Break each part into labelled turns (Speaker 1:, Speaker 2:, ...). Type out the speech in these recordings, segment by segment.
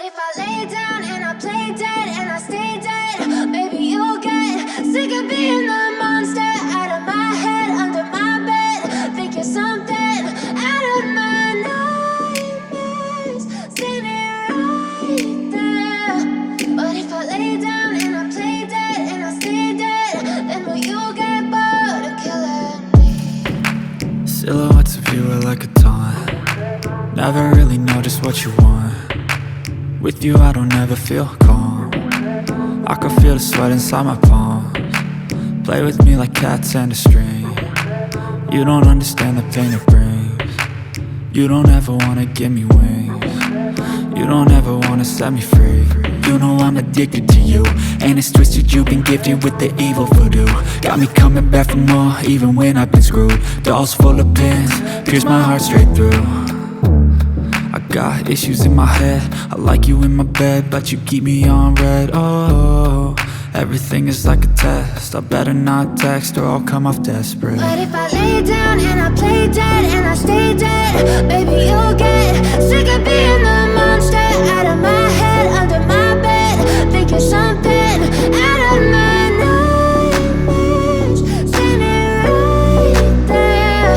Speaker 1: if I lay down and I play dead and I stay dead, maybe you'll get sick of being the monster out of my head, under my bed. Think you're something out of my nightmares, standing right there. But if I lay down and I play dead and I stay dead, then will you get bored of killing me?
Speaker 2: Silhouettes of you are like a taunt. Never really know just what you want. With you I don't ever feel calm. I can feel the sweat inside my palms. Play with me like cats and a string. You don't understand the pain it brings. You don't ever wanna give me wings. You don't ever wanna set me free. You know I'm addicted to you, and it's twisted, you've been gifted with the evil voodoo. Got me coming back for more, even when I've been screwed. Dolls full of pins, pierce my heart straight through. I got issues in my head, I like you in my bed, but you keep me on red. Oh, everything is like a test, I better not text or I'll come off desperate.
Speaker 1: But if I lay down and I play dead and I stay dead, baby you'll get sick of being the monster out of my head, under my bed. Think you're something out of my nightmares, standing right there.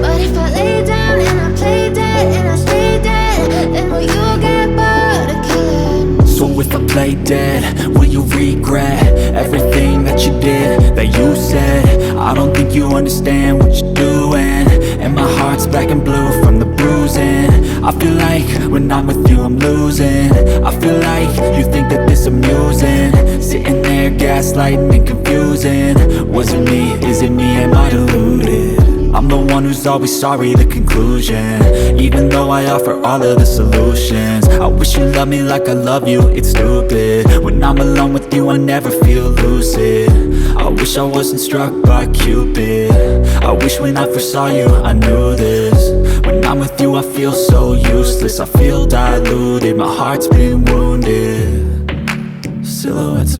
Speaker 1: But if I lay down and I play dead and I stay dead, then will you get bored of killing me?
Speaker 2: So if I play dead, will you regret everything that you did, that you said? I don't think you understand what you're doing, and my heart's black and blue from the bruising. I feel like when I'm with you I'm losing. I feel like you think that this amusing, sitting there gaslighting and confusing. Was it me? Is it me? Am I deluded? I'm the one who's always sorry, the conclusion, even though I offer all of the solutions. I wish you loved me like I love you, it's stupid. When I'm alone with you I never feel lucid. I wish I wasn't struck by Cupid. I wish when I first saw you I knew this. When I'm with you I feel so useless, I feel diluted, my heart's been wounded. Silhouettes